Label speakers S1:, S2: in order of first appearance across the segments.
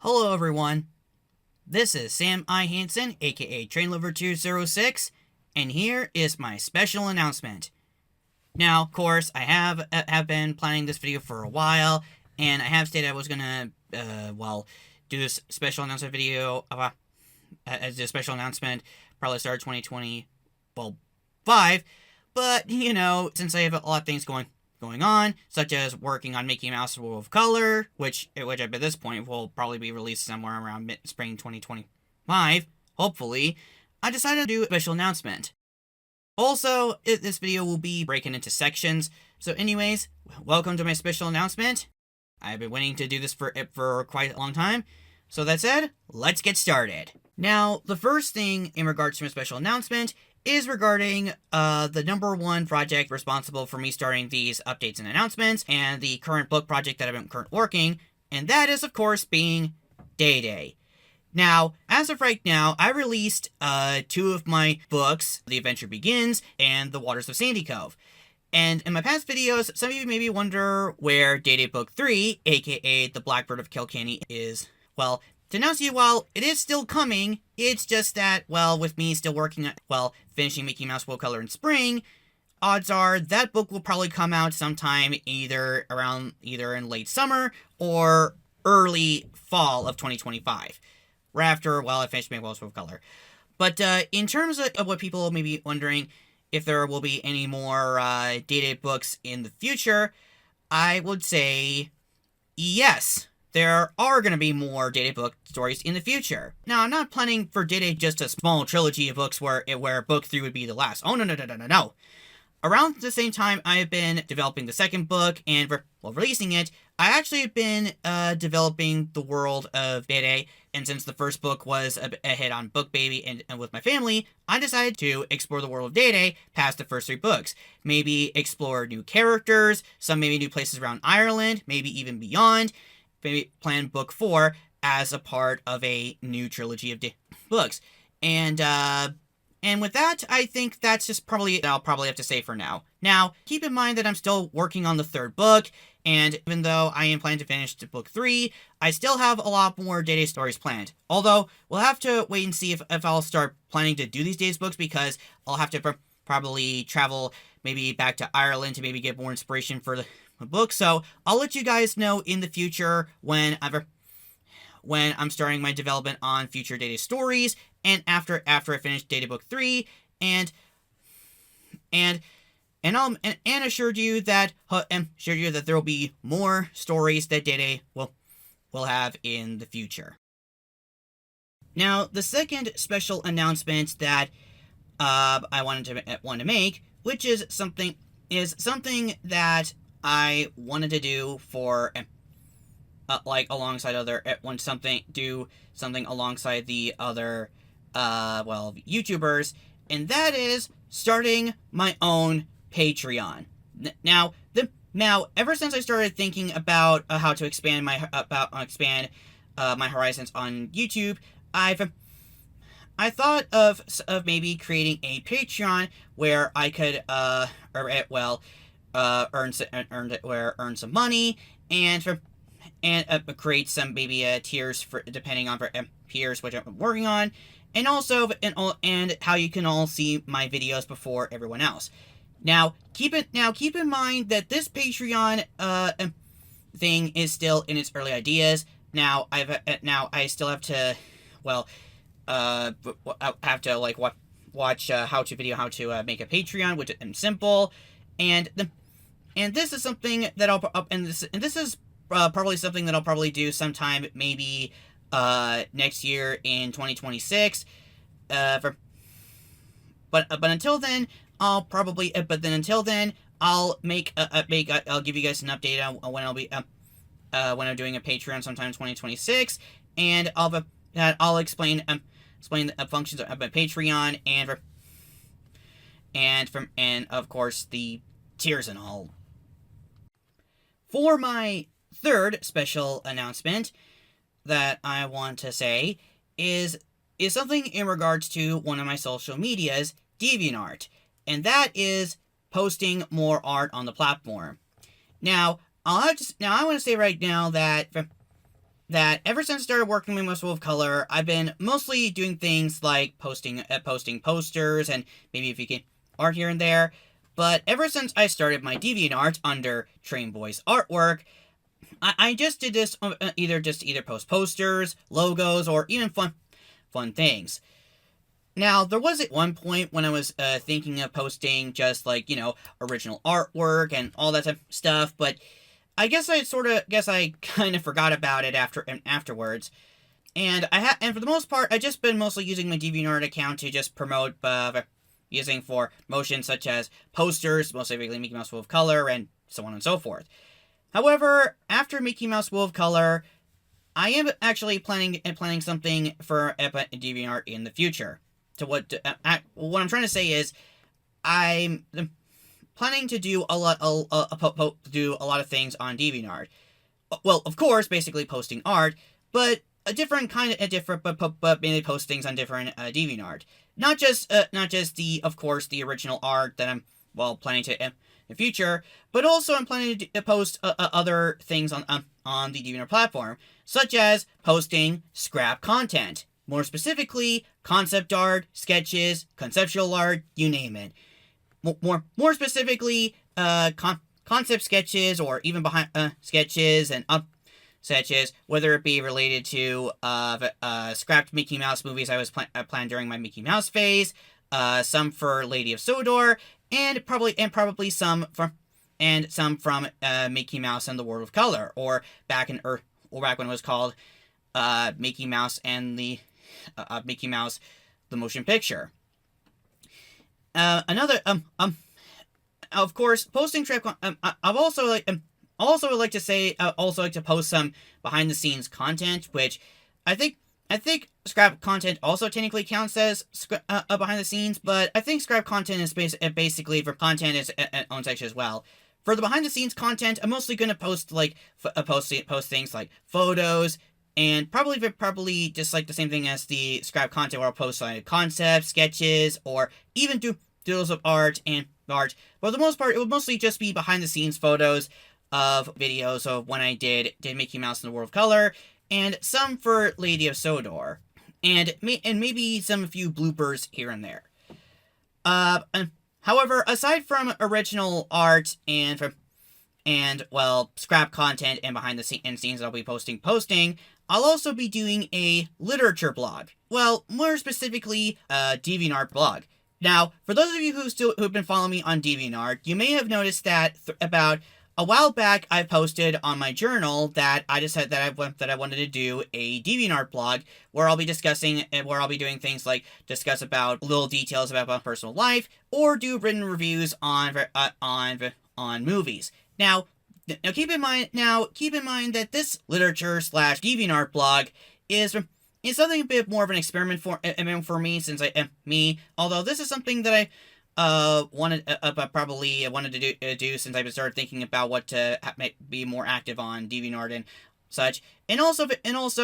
S1: Hello everyone, this is Sam I. Hansen, aka TrainLover206, and here is my special announcement. Now, of course, I have been planning this video for a while, and I have stated I was gonna, do this special announcement video, as a special announcement, probably start 2025, but, since I have a lot of things going on, such as working on Mickey Mouse World of Color, which at this point will probably be released somewhere around mid-spring 2025, hopefully, I decided to do a special announcement. Also, this video will be breaking into sections, so anyways, welcome to my special announcement. I've been waiting to do this for quite a long time, so that said, let's get started. Now, the first thing in regards to my special announcement is regarding the #1 project responsible for me starting these updates and announcements, and the current book project that I've been currently working, and that is, of course, being Daedae. Now, as of right now, I released 2 of my books, The Adventure Begins and The Waters of Sandy Cove. And in my past videos, some of you maybe wonder where Daedae Book 3, aka The Blackbird of Kilkenny, is. Well, to announce to you, while it is still coming, it's just that, well, with me still working on, finishing Mickey Mouse World Color in spring, odds are that book will probably come out sometime either in late summer or early fall of 2025. Right after, I finish Mickey Mouse World Color. But in terms of what people may be wondering, if there will be any more Daedae books in the future, I would say yes. There are going to be more Daedae book stories in the future. Now, I'm not planning for Daedae just a small trilogy of books where book 3 would be the last. Oh, no. Around the same time I've been developing the second book and releasing it, I actually have been developing the world of Daedae, and since the first book was a hit on BookBaby and with my family, I decided to explore the world of Daedae past the first 3 books. Maybe explore new characters, some maybe new places around Ireland, maybe even beyond. Maybe plan book 4 as a part of a new trilogy of books. And with that, I think that's just probably I'll probably have to say for now. Now, keep in mind that I'm still working on the 3rd book, and even though I am planning to finish book 3, I still have a lot more Daedae stories planned. Although, we'll have to wait and see if I'll start planning to do these Daedae books, because I'll have to probably travel maybe back to Ireland to maybe get more inspiration for the book. So I'll let you guys know in the future when I'm starting my development on future Daedae stories, and after I finish Daedae Book 3, and I'll assured you that there will be more stories that Daedae will have in the future. Now, the second special announcement that I wanted to make, which is something that I wanted to do for alongside other do something alongside the other YouTubers, and that is starting my own Patreon. Now ever since I started thinking about how to expand my horizons on YouTube, I thought of maybe creating a Patreon where I could earn some money and create some maybe tiers for depending on tiers which I'm working on, and also and how you can all see my videos before everyone else. Now keep in mind that this Patreon thing is still in its early ideas. Now I still have to watch how-to video how to make a Patreon, which is simple, and this is something that this is probably something that I'll probably do sometime maybe next year in 2026. But until then, I'll give you guys an update on when when I'm doing a Patreon sometime in 2026, and I'll explain the functions of my Patreon and of course the tiers and all. For my 3rd special announcement that I want to say is something in regards to one of my social medias, DeviantArt, and that is posting more art on the platform. Now, I want to say right now that that ever since I started working with Most of Color, I've been mostly doing things like posting posters and maybe if you can art here and there. But ever since I started my DeviantArt under Train Boy's artwork, I just did this either post posters, logos, or even fun things. Now, there was at one point when I was thinking of posting just like, original artwork and all that type of stuff, but I guess I kind of forgot about it afterwards. And and for the most part, I've just been mostly using my DeviantArt account to just promote using for motions such as posters, most specifically Mickey Mouse Wolf Color, and so on and so forth. However, after Mickey Mouse Wolf Color, I am actually planning something for DeviantArt in the future. So what I'm trying to say is, I'm planning to do a lot of things on DeviantArt. Well, of course, basically posting art, but but mainly post things on different DeviantArt. Not just the original art that I'm planning to in the future, but also I'm planning to post other things on the DeviantArt platform, such as posting scrap content. More specifically, concept art, sketches, conceptual art, you name it. More specifically, concept sketches or even behind sketches and sketches, whether it be related to scrapped Mickey Mouse movies I was planned during my Mickey Mouse phase, some for Lady of Sodor, and probably some from Mickey Mouse and the World of Color, or back when it was called Mickey Mouse and the Mickey Mouse the Motion Picture. Of course, posting trip. I've also like to post some behind the scenes content, which I think scrap content also technically counts as behind the scenes, but I think scrap content is basically for content is an own section as well. For the behind the scenes content, I'm mostly gonna post like post things like photos. And probably just like the same thing as the scrap content, where I'll post like concepts, sketches, or even doodles of art. But for the most part, it would mostly just be behind the scenes photos of videos of when I did Mickey Mouse in the World of Color, and some for Lady of Sodor, and maybe some few bloopers here and there. However, aside from original art and scrap content and behind the scenes that I'll be posting, I'll also be doing a literature blog. Well, more specifically, a DeviantArt blog. Now, for those of you who've been following me on DeviantArt, you may have noticed that about a while back I posted on my journal that I decided that I wanted to do a DeviantArt blog where I'll be doing things like discuss about little details about my personal life, or do written reviews on movies. Now keep in mind that this literature/DeviantArt blog is something a bit more of an experiment for me, since although this is something that I wanted to do since I started thinking about what to be more active on DeviantArt and such, and also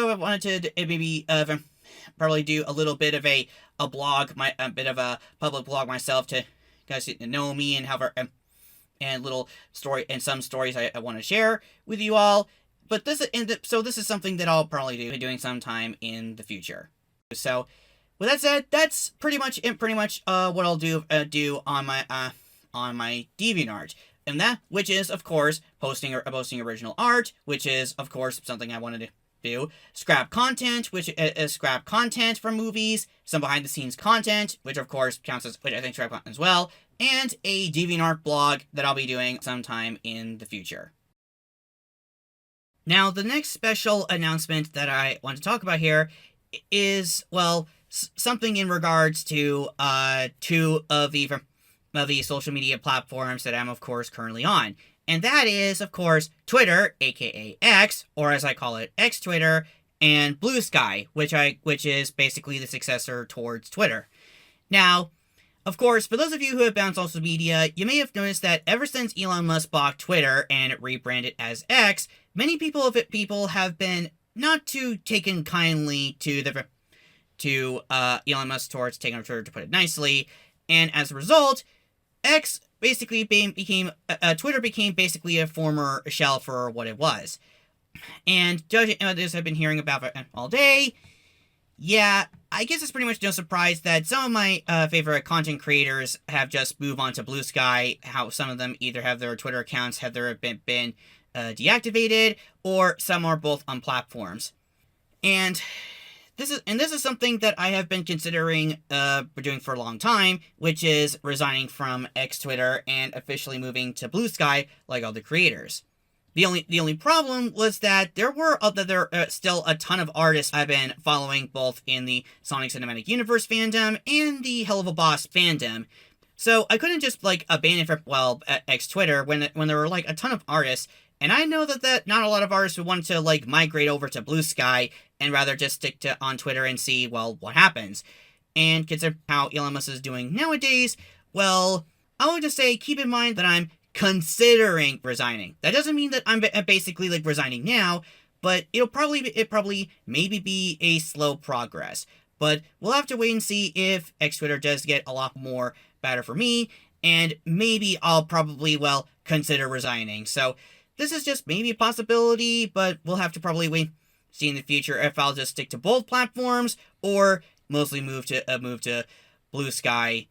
S1: I wanted to maybe probably do a little bit of a blog, a bit of a public blog myself, to guys get to know me and have and little story and some stories I want to share with you all. But this is something that I'll probably be doing sometime in the future. So, with that said, that's pretty much what I'll do on my DeviantArt, and that which is of course posting original art, which is of course something I wanted to do. Scrap content, which is scrap content from movies. Some behind the scenes content, which of course counts as scrap content as well. And a DeviantArt blog that I'll be doing sometime in the future. Now, the next special announcement that I want to talk about here is, something in regards to two of the social media platforms that I'm, of course, currently on. And that is, of course, Twitter, aka X, or as I call it, X Twitter, and Bluesky, which is basically the successor towards Twitter. Now, of course, for those of you who have been on social media, you may have noticed that ever since Elon Musk bought Twitter and rebranded as X, many people have been not too taken kindly to Elon Musk towards taking over Twitter, to put it nicely, and as a result, X basically Twitter became basically a former shell for what it was. And judging this, I've been hearing about it all day. Yeah, I guess it's pretty much no surprise that some of my favorite content creators have just moved on to Bluesky. How some of them either have their Twitter accounts have been deactivated, or some are both on platforms. And this is something that I have been considering doing for a long time, which is resigning from X Twitter and officially moving to Bluesky like all the creators. The only problem was that there are still a ton of artists I've been following, both in the Sonic Cinematic Universe fandom and the Hell of a Boss fandom. So I couldn't just abandon X Twitter when there were a ton of artists, and I know that not a lot of artists would want to migrate over to Bluesky and rather just stick to on Twitter and see what happens. And consider how Elon Musk is doing nowadays. Well, I would just say keep in mind that I'm considering resigning. That doesn't mean that I'm basically resigning now, but it probably maybe be a slow progress. But we'll have to wait and see if X Twitter does get a lot more better for me, and maybe I'll probably consider resigning. So this is just maybe a possibility, but we'll have to probably wait see in the future if I'll just stick to both platforms or mostly move to Bluesky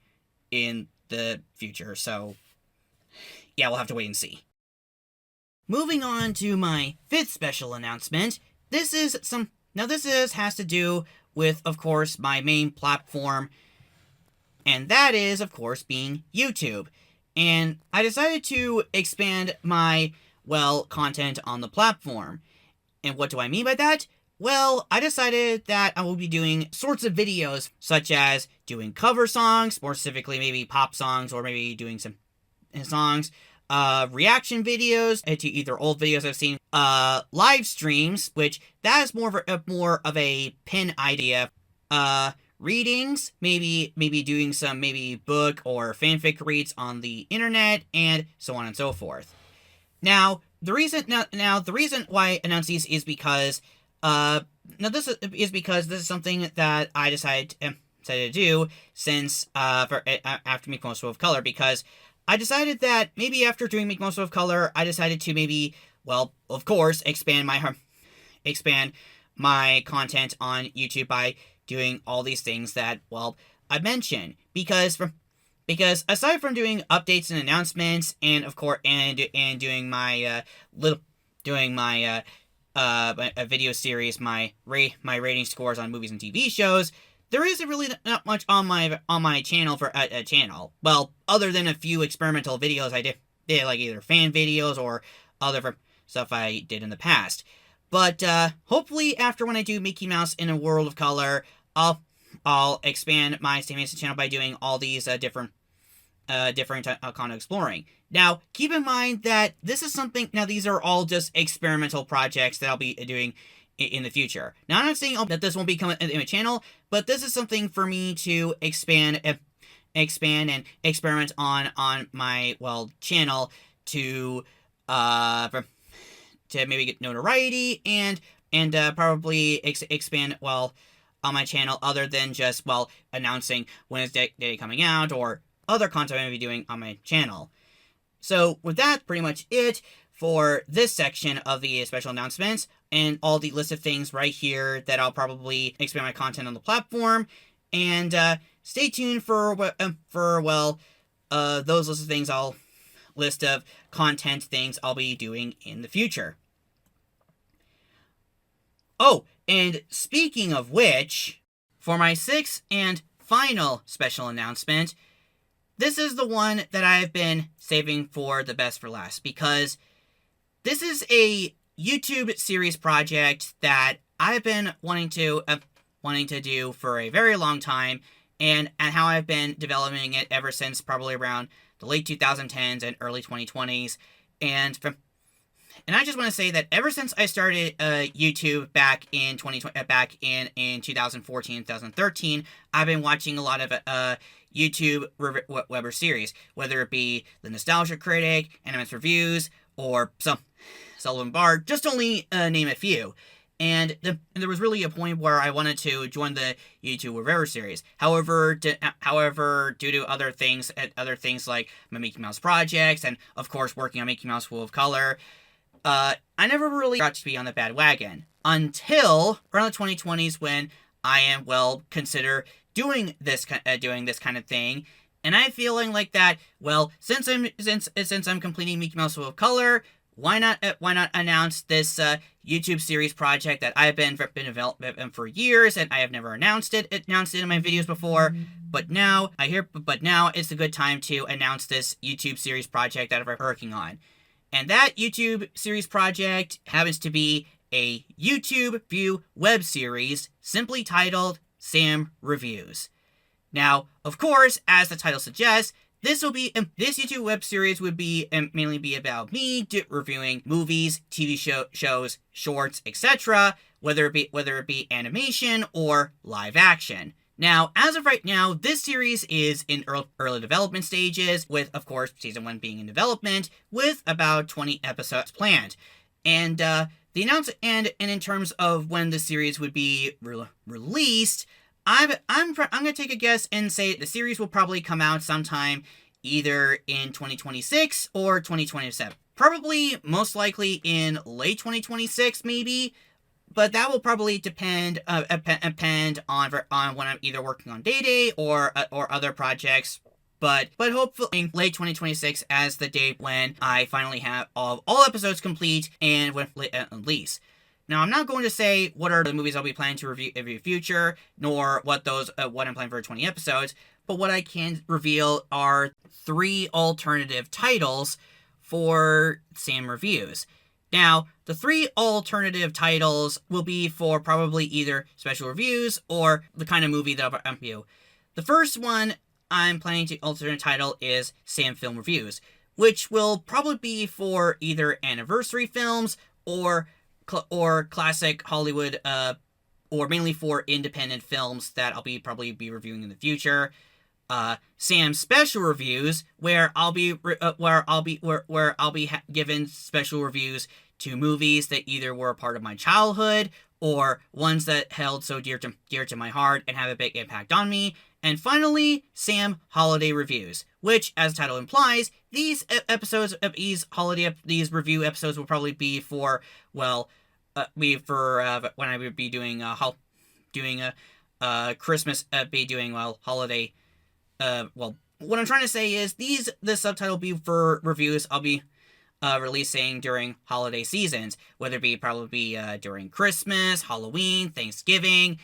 S1: in the future. So yeah, we'll have to wait and see. Moving on to my fifth special announcement. This has to do with, of course, my main platform, and that is, of course, being YouTube. And I decided to expand my, content on the platform. And what do I mean by that? Well, I decided that I will be doing sorts of videos, such as doing cover songs, more specifically maybe pop songs, or maybe doing some songs, reaction videos to either old videos I've seen, live streams, which that is more of a pin idea, readings, maybe doing some book or fanfic reads on the internet, and so on and so forth. Now, the reason why I announce these is because this is something that I decided to do since after Make Most of Color, because I decided that maybe after doing Make Most of Color, I decided to maybe, of course, expand my content on YouTube by doing all these things that, I mentioned. Because aside from doing updates and announcements, and of course, and doing my a video series, my rating scores on movies and TV shows, there isn't really not much on my channel for a channel. Well, other than a few experimental videos I did either fan videos or other stuff I did in the past. But hopefully, after when I do Mickey Mouse in a World of Color, I'll expand my Stay Mason channel by doing all these different content exploring. Now, keep in mind that this is something. Now, these are all just experimental projects that I'll be doing in the future. Now, I'm not saying that this won't become a channel, but this is something for me to expand and experiment on my channel to maybe get notoriety and probably expand on my channel, other than just announcing when it's day coming out or other content I'm going to be doing on my channel. So with that, pretty much it for this section of the special announcements and all the list of things right here that I'll probably expand my content on the platform. And stay tuned for those list of things list of content things I'll be doing in the future. Oh, and speaking of which, for my sixth and final special announcement, this is the one that I've been saving for the best for last, because this is a YouTube series project that I've been wanting to do for a very long time, and how I've been developing it ever since probably around the late 2010s and early 2020s, and I just want to say that ever since I started YouTube back in 2014, 2013, I've been watching a lot of YouTube Weber series, whether it be The Nostalgia Critic, Animus Reviews, or some Sullivan Bard, just to only name a few. And there was really a point where I wanted to join the YouTube Weber series. However, due to other things like my Mickey Mouse projects, and of course working on Mickey Mouse World of Color, I never really got to be on the bad wagon until around the 2020s when I am, well, consider doing this kind of thing. And I'm feeling like that, well, since I'm completing Mickey Mouse World of Color, why not announce this YouTube series project that I've been developing for years, and I have never announced it in my videos before. But now it's a good time to announce this YouTube series project that I'm working on. And that YouTube series project happens to be a YouTube view web series simply titled Sam Reviews. Now, of course, as the title suggests, this YouTube web series would be mainly be about me reviewing movies, TV shows, shorts, etc., whether it be animation or live action. Now, as of right now, this series is in early development stages, with, of course, Season 1 being in development, with about 20 episodes planned. And in terms of when the series would be released, I'm gonna take a guess and say the series will probably come out sometime either in 2026 or 2027. Probably, most likely in late 2026, maybe. But that will probably depend on when I'm either working on Daedae or other projects. But hopefully late 2026 as the date when I finally have all episodes complete and when release. Now, I'm not going to say what are the movies I'll be planning to review in the future, nor what I'm planning for 20 episodes, but what I can reveal are 3 alternative titles for Sam Reviews. Now, the 3 alternative titles will be for probably either special reviews or the kind of movie that I'll review. The first one I'm planning to alternate title is Sam Film Reviews, which will probably be for either anniversary films or classic Hollywood, or mainly for independent films that I'll probably be reviewing in the future. Sam Special Reviews, where I'll be given special reviews to movies that either were a part of my childhood or ones that held so dear to my heart and have a big impact on me. And finally, Sam Holiday Reviews, which, as the title implies, these review episodes will probably be for, well, when I would be doing Christmas, holiday. What I'm trying to say is the subtitle will be for reviews I'll be releasing during holiday seasons, whether it be during Christmas, Halloween, Thanksgiving,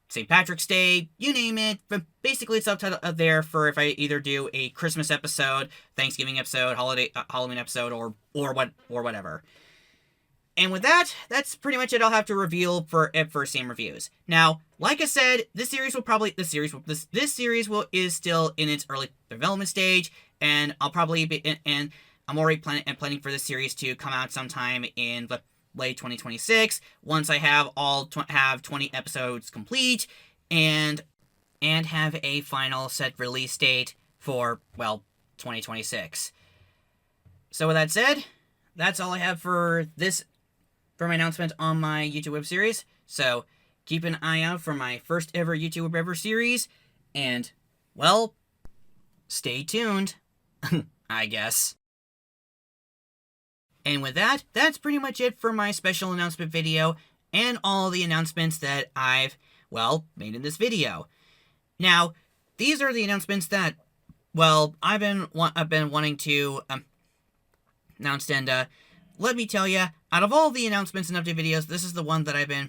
S1: St. Patrick's Day, you name it. But basically, it's subtitle there for if I either do a Christmas episode, Thanksgiving episode, Halloween episode, or whatever. And with that, that's pretty much it I'll have to reveal for Sam Reviews. Now, like I said, this series is still in its early development stage, and I'm already planning for this series to come out sometime in late 2026 once I have 20 episodes complete and have a final set release date for 2026. So with that said, that's all I have for my announcement on my YouTube web series. So keep an eye out for my first ever YouTube web series, and stay tuned. I guess. And with that, that's pretty much it for my special announcement video and all the announcements that I've, made in this video. Now, these are the announcements that, I've been wanting to announce, and let me tell you, out of all the announcements and update videos, this is the one that I've been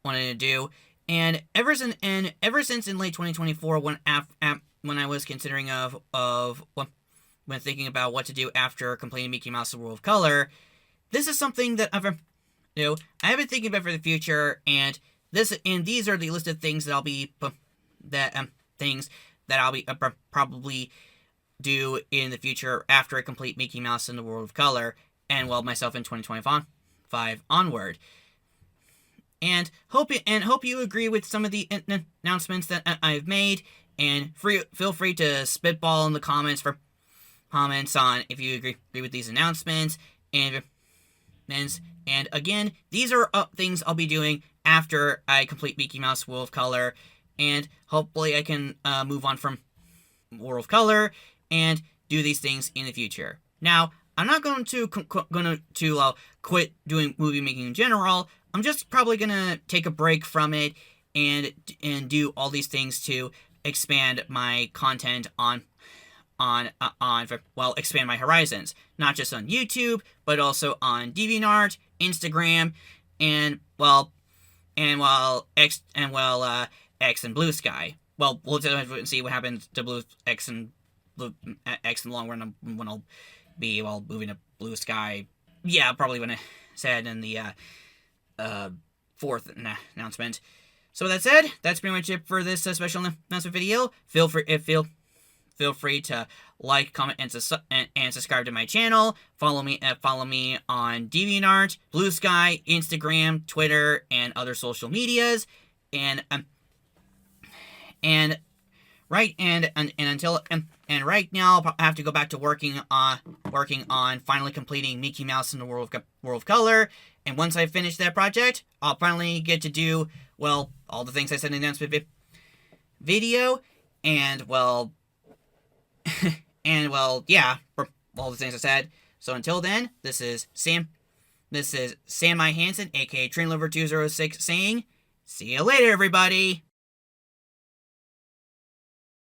S1: wanting to do. And ever since in late 2024, when I was considering when thinking about what to do after completing Mickey Mouse World of Color, this is something that I've been thinking about for the future, and these are the list of things that I'll be probably do in the future after I complete Mickey Mouse in the World of Color, and myself in 2025 onward. And hope you agree with some of the announcements that I've made, and feel free to spitball in the comments for comments on if you agree with these announcements. And again, these are things I'll be doing after I complete Mickey Mouse World of Color, and hopefully I can move on from World of Color and do these things in the future. Now, I'm not going to quit doing movie making in general. I'm just probably gonna take a break from it and do all these things to expand my content expand my horizons, not just on YouTube, but also on DeviantArt, Instagram, and X and Bluesky. Well, we'll see what happens to X in the long run when I'll be moving to Bluesky. Yeah, probably when I said in the fourth announcement. So with that said, that's pretty much it for this special announcement video. Feel free to like, comment, and subscribe to my channel. Follow me on DeviantArt, Bluesky, Instagram, Twitter, and other social medias. And right now I have to go back to working on finally completing Mickey Mouse in the World of Color. And once I finish that project, I'll finally get to do all the things I said in the announcement video, and yeah, for all the things I said. So until then, this is Sam I. Hansen, aka TrainLover206, saying, see you later, everybody!